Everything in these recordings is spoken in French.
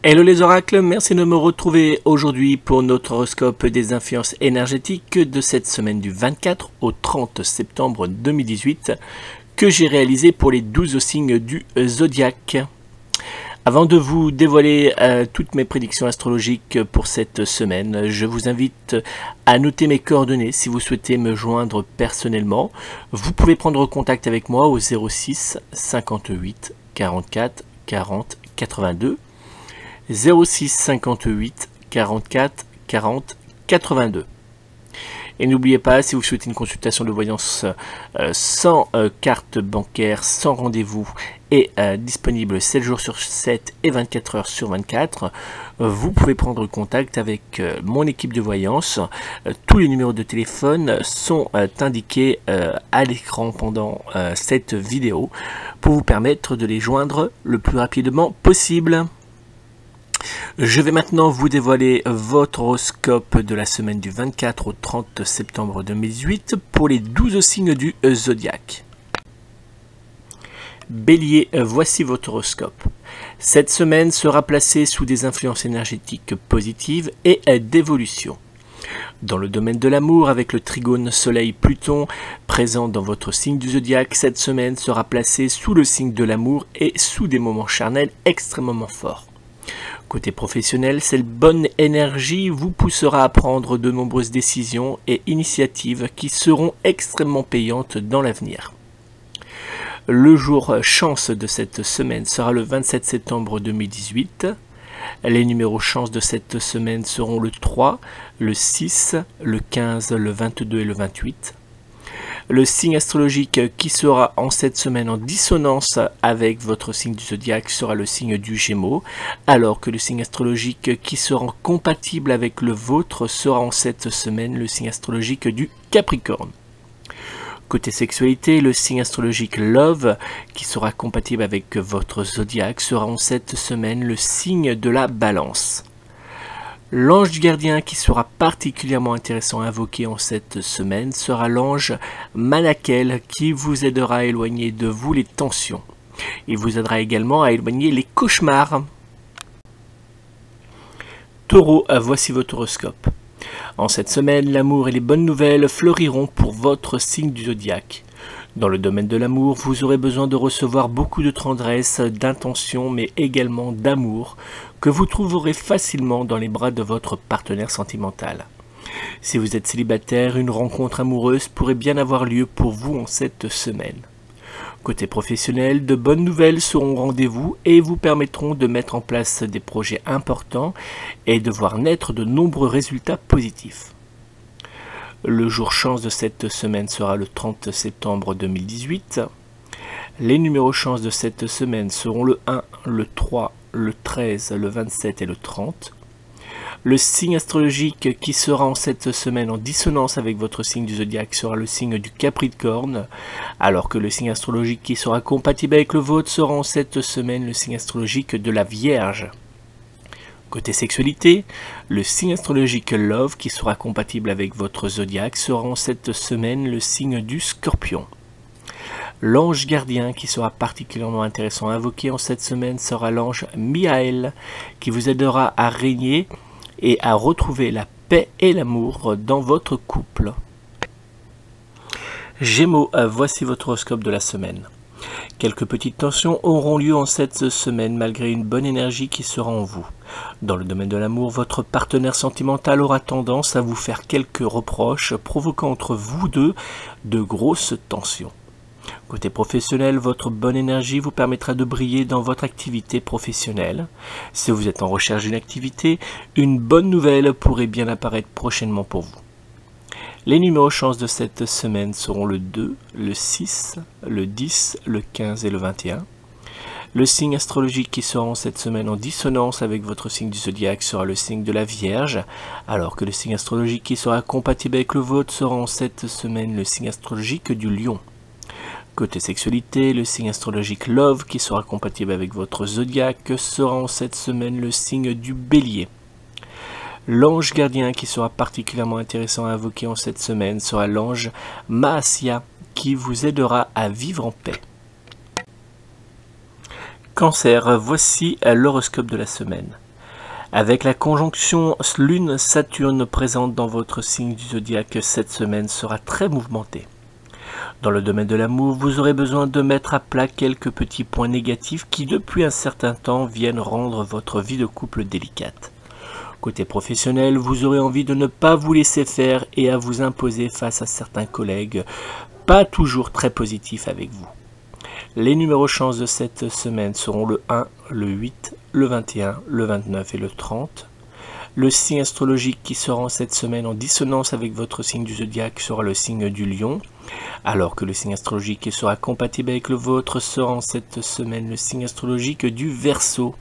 Hello les oracles, merci de me retrouver aujourd'hui pour notre horoscope des influences énergétiques de cette semaine du 24 au 30 septembre 2018 que j'ai réalisé pour les 12 signes du zodiaque. Avant de vous dévoiler toutes mes prédictions astrologiques pour cette semaine, je vous invite à noter mes coordonnées si vous souhaitez me joindre personnellement. Vous pouvez prendre contact avec moi au 06 58 44 40 82. 06 58 44 40 82. Et n'oubliez pas, si vous souhaitez une consultation de voyance sans carte bancaire, sans rendez-vous et disponible 7 jours sur 7 et 24 heures sur 24, vous pouvez prendre contact avec mon équipe de voyance. Tous les numéros de téléphone sont indiqués à l'écran pendant cette vidéo pour vous permettre de les joindre le plus rapidement possible. Je vais maintenant vous dévoiler votre horoscope de la semaine du 24 au 30 septembre 2018 pour les 12 signes du zodiaque. Bélier, voici votre horoscope. Cette semaine sera placée sous des influences énergétiques positives et d'évolution. Dans le domaine de l'amour, avec le trigone Soleil-Pluton présent dans votre signe du zodiaque, cette semaine sera placée sous le signe de l'amour et sous des moments charnels extrêmement forts. Côté professionnel, cette bonne énergie vous poussera à prendre de nombreuses décisions et initiatives qui seront extrêmement payantes dans l'avenir. Le jour chance de cette semaine sera le 27 septembre 2018. Les numéros chance de cette semaine seront le 3, le 6, le 15, le 22 et le 28. Le signe astrologique qui sera en cette semaine en dissonance avec votre signe du zodiaque sera le signe du Gémeaux, alors que le signe astrologique qui sera compatible avec le vôtre sera en cette semaine le signe astrologique du Capricorne. Côté sexualité, le signe astrologique Love, qui sera compatible avec votre zodiaque, sera en cette semaine le signe de la Balance. L'ange gardien qui sera particulièrement intéressant à invoquer en cette semaine sera l'ange Manakel qui vous aidera à éloigner de vous les tensions. Il vous aidera également à éloigner les cauchemars. Taureau, voici votre horoscope. En cette semaine, l'amour et les bonnes nouvelles fleuriront pour votre signe du zodiaque. Dans le domaine de l'amour, vous aurez besoin de recevoir beaucoup de tendresse, d'intention, mais également d'amour, que vous trouverez facilement dans les bras de votre partenaire sentimental. Si vous êtes célibataire, une rencontre amoureuse pourrait bien avoir lieu pour vous en cette semaine. Côté professionnel, de bonnes nouvelles seront au rendez-vous et vous permettront de mettre en place des projets importants et de voir naître de nombreux résultats positifs. Le jour chance de cette semaine sera le 30 septembre 2018. Les numéros chance de cette semaine seront le 1, le 3, le 13, le 27 et le 30. Le signe astrologique qui sera en cette semaine en dissonance avec votre signe du zodiaque sera le signe du Capricorne, alors que le signe astrologique qui sera compatible avec le vôtre sera en cette semaine le signe astrologique de la Vierge. Côté sexualité, le signe astrologique Love qui sera compatible avec votre zodiaque sera en cette semaine le signe du Scorpion. L'ange gardien qui sera particulièrement intéressant à invoquer en cette semaine sera l'ange Miaël qui vous aidera à régner et à retrouver la paix et l'amour dans votre couple. Gémeaux, voici votre horoscope de la semaine. Quelques petites tensions auront lieu en cette semaine malgré une bonne énergie qui sera en vous. Dans le domaine de l'amour, votre partenaire sentimental aura tendance à vous faire quelques reproches, provoquant entre vous deux de grosses tensions. Côté professionnel, votre bonne énergie vous permettra de briller dans votre activité professionnelle. Si vous êtes en recherche d'une activité, une bonne nouvelle pourrait bien apparaître prochainement pour vous. Les numéros chance de cette semaine seront le 2, le 6, le 10, le 15 et le 21. Le signe astrologique qui sera en cette semaine en dissonance avec votre signe du zodiaque sera le signe de la Vierge, alors que le signe astrologique qui sera compatible avec le vôtre sera en cette semaine le signe astrologique du Lion. Côté sexualité, le signe astrologique Love qui sera compatible avec votre zodiaque sera en cette semaine le signe du Bélier. L'ange gardien qui sera particulièrement intéressant à invoquer en cette semaine sera l'ange Maasia qui vous aidera à vivre en paix. Cancer, voici l'horoscope de la semaine. Avec la conjonction Lune-Saturne présente dans votre signe du zodiaque, cette semaine sera très mouvementée. Dans le domaine de l'amour, vous aurez besoin de mettre à plat quelques petits points négatifs qui, depuis un certain temps, viennent rendre votre vie de couple délicate. Côté professionnel, vous aurez envie de ne pas vous laisser faire et à vous imposer face à certains collègues, pas toujours très positifs avec vous. Les numéros chance de cette semaine seront le 1, le 8, le 21, le 29 et le 30. Le signe astrologique qui sera en cette semaine en dissonance avec votre signe du zodiaque sera le signe du Lion, alors que le signe astrologique qui sera compatible avec le vôtre sera en cette semaine le signe astrologique du Verseau.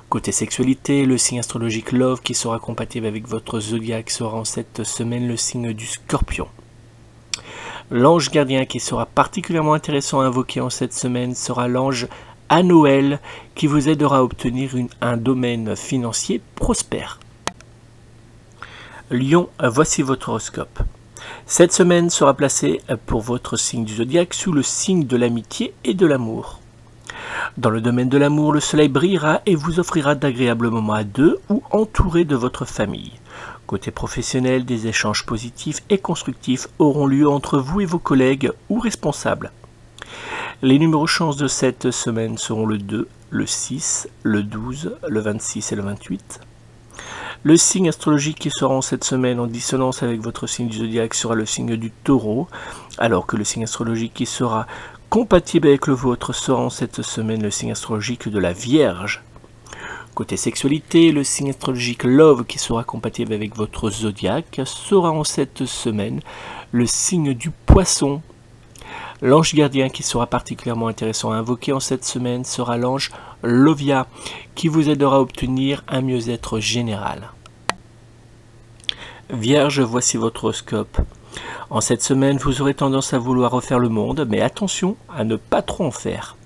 Côté sexualité, le signe astrologique Love qui sera compatible avec votre zodiaque sera en cette semaine le signe du Scorpion. L'ange gardien qui sera particulièrement intéressant à invoquer en cette semaine sera l'ange Anoël qui vous aidera à obtenir un domaine financier prospère. Lion, voici votre horoscope. Cette semaine sera placée pour votre signe du zodiaque sous le signe de l'amitié et de l'amour. Dans le domaine de l'amour, le soleil brillera et vous offrira d'agréables moments à deux ou entouré de votre famille. Côté professionnel, des échanges positifs et constructifs auront lieu entre vous et vos collègues ou responsables. Les numéros chance de cette semaine seront le 2, le 6, le 12, le 26 et le 28. Le signe astrologique qui sera en cette semaine en dissonance avec votre signe du zodiaque sera le signe du Taureau, alors que le signe astrologique qui sera compatible avec le vôtre sera en cette semaine le signe astrologique de la Vierge. Côté sexualité, le signe astrologique Love qui sera compatible avec votre zodiaque sera en cette semaine le signe du Poisson. L'ange gardien qui sera particulièrement intéressant à invoquer en cette semaine sera l'ange Lovia qui vous aidera à obtenir un mieux-être général. Vierge, voici votre horoscope. En cette semaine, vous aurez tendance à vouloir refaire le monde, mais attention à ne pas trop en faire.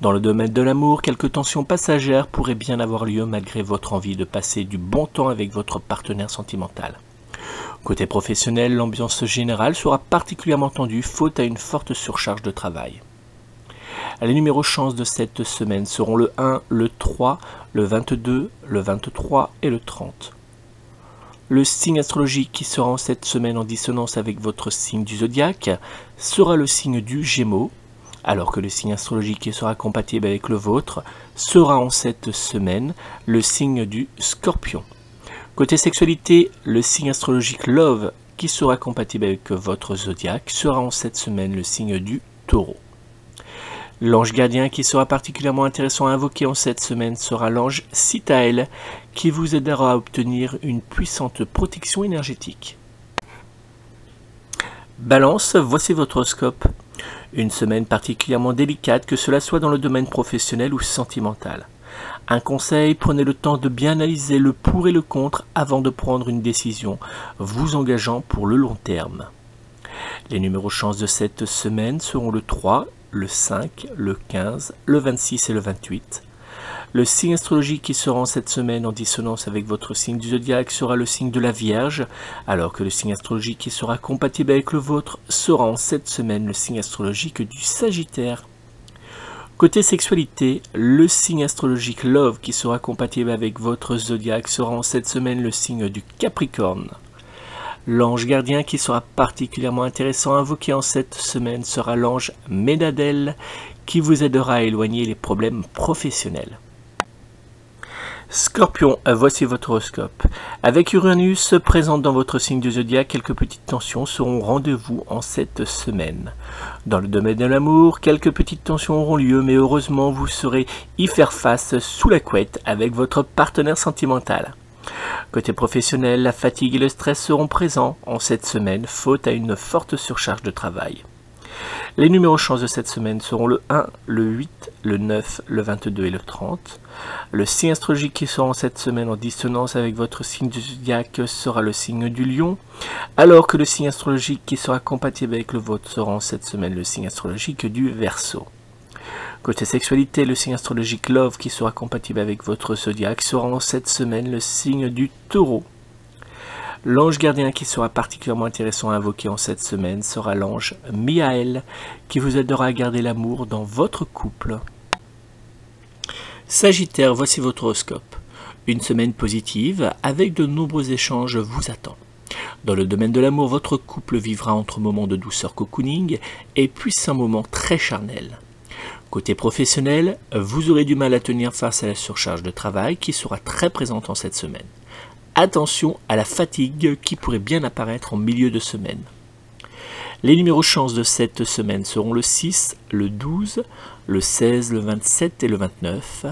Dans le domaine de l'amour, quelques tensions passagères pourraient bien avoir lieu malgré votre envie de passer du bon temps avec votre partenaire sentimental. Côté professionnel, l'ambiance générale sera particulièrement tendue faute à une forte surcharge de travail. Les numéros chance de cette semaine seront le 1, le 3, le 22, le 23 et le 30. Le signe astrologique qui sera en cette semaine en dissonance avec votre signe du zodiaque sera le signe du Gémeaux, alors que le signe astrologique qui sera compatible avec le vôtre sera en cette semaine le signe du Scorpion. Côté sexualité, le signe astrologique Love qui sera compatible avec votre zodiaque sera en cette semaine le signe du Taureau. L'ange gardien qui sera particulièrement intéressant à invoquer en cette semaine sera l'ange Sitaël qui vous aidera à obtenir une puissante protection énergétique. Balance, voici votre horoscope. Une semaine particulièrement délicate, que cela soit dans le domaine professionnel ou sentimental. Un conseil, prenez le temps de bien analyser le pour et le contre avant de prendre une décision, vous engageant pour le long terme. Les numéros chance de cette semaine seront le 3, le 5, le 15, le 26 et le 28. Le signe astrologique qui sera en cette semaine en dissonance avec votre signe du zodiaque sera le signe de la Vierge, alors que le signe astrologique qui sera compatible avec le vôtre sera en cette semaine le signe astrologique du Sagittaire. Côté sexualité, le signe astrologique Love qui sera compatible avec votre zodiaque sera en cette semaine le signe du Capricorne. L'ange gardien qui sera particulièrement intéressant à invoquer en cette semaine sera l'ange Ménadel qui vous aidera à éloigner les problèmes professionnels. Scorpion, voici votre horoscope. Avec Uranus présente dans votre signe du zodiaque, quelques petites tensions seront au rendez-vous en cette semaine. Dans le domaine de l'amour, quelques petites tensions auront lieu, mais heureusement vous saurez y faire face sous la couette avec votre partenaire sentimental. Côté professionnel, la fatigue et le stress seront présents en cette semaine, faute à une forte surcharge de travail. Les numéros chance de cette semaine seront le 1, le 8, le 9, le 22 et le 30. Le signe astrologique qui sera en cette semaine en dissonance avec votre signe du zodiaque sera le signe du Lion, alors que le signe astrologique qui sera compatible avec le vôtre sera en cette semaine le signe astrologique du Verseau. Côté sexualité, le signe astrologique Love qui sera compatible avec votre zodiaque sera en cette semaine le signe du Taureau. L'ange gardien qui sera particulièrement intéressant à invoquer en cette semaine sera l'ange Miaël qui vous aidera à garder l'amour dans votre couple. Sagittaire, voici votre horoscope. Une semaine positive avec de nombreux échanges vous attend. Dans le domaine de l'amour, votre couple vivra entre moments de douceur cocooning et puissants moments très charnels. Côté professionnel, vous aurez du mal à tenir face à la surcharge de travail qui sera très présente en cette semaine. Attention à la fatigue qui pourrait bien apparaître en milieu de semaine. Les numéros chance de cette semaine seront le 6, le 12, le 16, le 27 et le 29.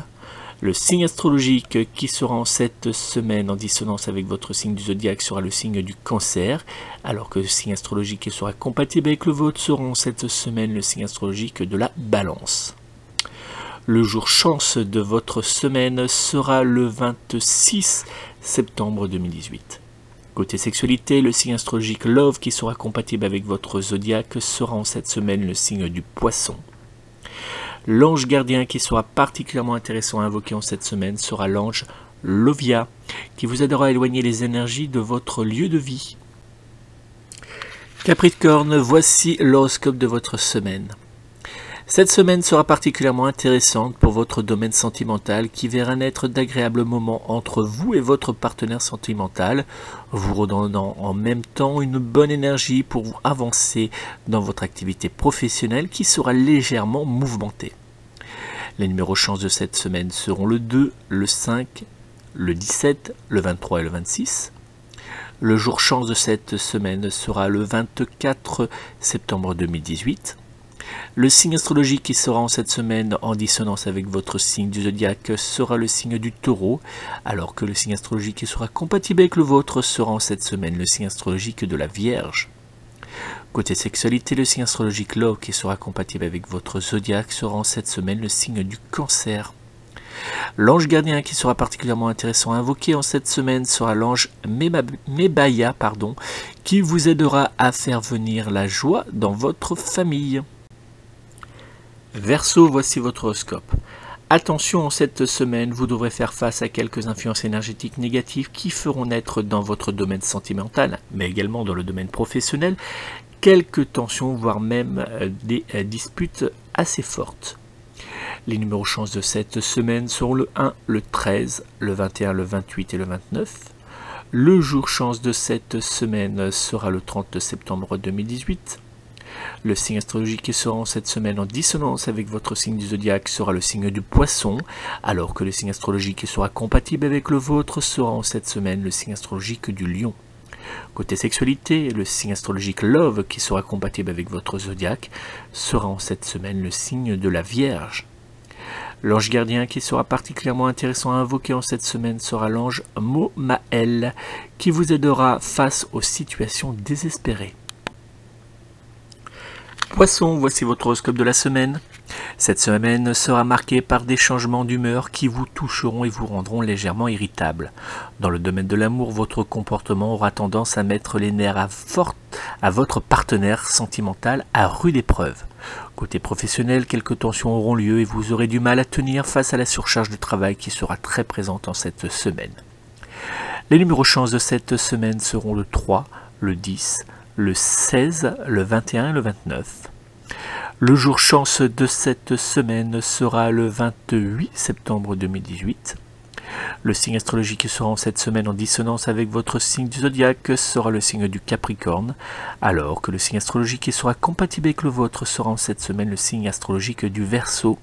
Le signe astrologique qui sera en cette semaine en dissonance avec votre signe du zodiaque sera le signe du Cancer, alors que le signe astrologique qui sera compatible avec le vôtre sera en cette semaine le signe astrologique de la Balance. Le jour chance de votre semaine sera le 26 septembre 2018. Côté sexualité, le signe astrologique Love qui sera compatible avec votre zodiaque sera en cette semaine le signe du Poisson. L'ange gardien qui sera particulièrement intéressant à invoquer en cette semaine sera l'ange Lovia, qui vous aidera à éloigner les énergies de votre lieu de vie. Capricorne, voici l'horoscope de votre semaine. Cette semaine sera particulièrement intéressante pour votre domaine sentimental qui verra naître d'agréables moments entre vous et votre partenaire sentimental, vous redonnant en même temps une bonne énergie pour vous avancer dans votre activité professionnelle qui sera légèrement mouvementée. Les numéros chance de cette semaine seront le 2, le 5, le 17, le 23 et le 26. Le jour chance de cette semaine sera le 24 septembre 2018. Le signe astrologique qui sera en cette semaine en dissonance avec votre signe du zodiaque sera le signe du Taureau, alors que le signe astrologique qui sera compatible avec le vôtre sera en cette semaine le signe astrologique de la Vierge. Côté sexualité, le signe astrologique Love qui sera compatible avec votre zodiaque sera en cette semaine le signe du Cancer. L'ange gardien qui sera particulièrement intéressant à invoquer en cette semaine sera l'ange Mebaya, qui vous aidera à faire venir la joie dans votre famille. Verseau, voici votre horoscope. Attention, en cette semaine, vous devrez faire face à quelques influences énergétiques négatives qui feront naître dans votre domaine sentimental, mais également dans le domaine professionnel, quelques tensions, voire même des disputes assez fortes. Les numéros chance de cette semaine seront le 1, le 13, le 21, le 28 et le 29. Le jour chance de cette semaine sera le 30 septembre 2018. Le signe astrologique qui sera en cette semaine en dissonance avec votre signe du zodiaque sera le signe du Poisson, alors que le signe astrologique qui sera compatible avec le vôtre sera en cette semaine le signe astrologique du Lion. Côté sexualité, le signe astrologique Love qui sera compatible avec votre zodiaque sera en cette semaine le signe de la Vierge. L'ange gardien qui sera particulièrement intéressant à invoquer en cette semaine sera l'ange Momael qui vous aidera face aux situations désespérées. Poisson, voici votre horoscope de la semaine. Cette semaine sera marquée par des changements d'humeur qui vous toucheront et vous rendront légèrement irritable. Dans le domaine de l'amour, votre comportement aura tendance à mettre les nerfs à votre partenaire sentimental à rude épreuve. Côté professionnel, quelques tensions auront lieu et vous aurez du mal à tenir face à la surcharge de travail qui sera très présente en cette semaine. Les numéros chance de cette semaine seront le 3, le 10, le 16, le 21 et le 29. Le jour chance de cette semaine sera le 28 septembre 2018. Le signe astrologique qui sera en cette semaine en dissonance avec votre signe du zodiaque sera le signe du Capricorne, alors que le signe astrologique qui sera compatible avec le vôtre sera en cette semaine le signe astrologique du Verseau.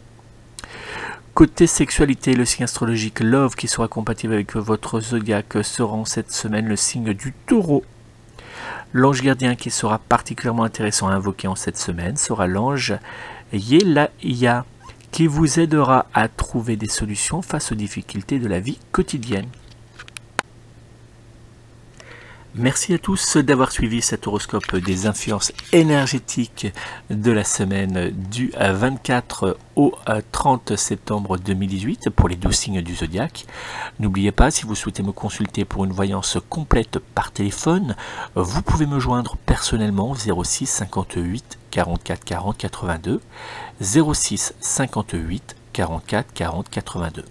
Côté sexualité, le signe astrologique Love qui sera compatible avec votre zodiaque sera en cette semaine le signe du Taureau. L'ange gardien qui sera particulièrement intéressant à invoquer en cette semaine sera l'ange Yelaya, qui vous aidera à trouver des solutions face aux difficultés de la vie quotidienne. Merci à tous d'avoir suivi cet horoscope des influences énergétiques de la semaine du 24 au 30 septembre 2018 pour les 12 signes du zodiaque. N'oubliez pas, si vous souhaitez me consulter pour une voyance complète par téléphone, vous pouvez me joindre personnellement 06 58 44 40 82 06 58 44 40 82.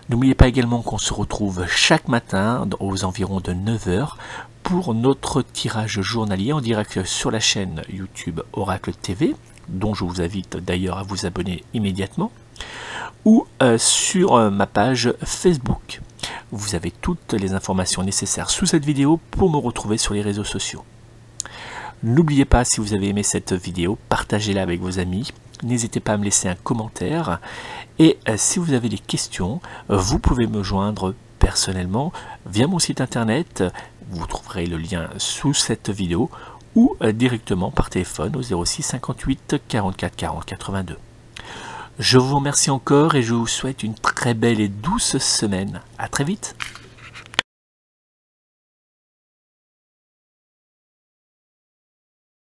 N'oubliez pas également qu'on se retrouve chaque matin aux environs de 9h pour notre tirage journalier en direct sur la chaîne YouTube Oracle TV, dont je vous invite d'ailleurs à vous abonner immédiatement, ou sur ma page Facebook. Vous avez toutes les informations nécessaires sous cette vidéo pour me retrouver sur les réseaux sociaux. N'oubliez pas, si vous avez aimé cette vidéo, partagez-la avec vos amis. N'hésitez pas à me laisser un commentaire. Et si vous avez des questions, vous pouvez me joindre personnellement via mon site internet. Vous trouverez le lien sous cette vidéo ou directement par téléphone au 06 58 44 40 82. Je vous remercie encore et je vous souhaite une très belle et douce semaine. À très vite.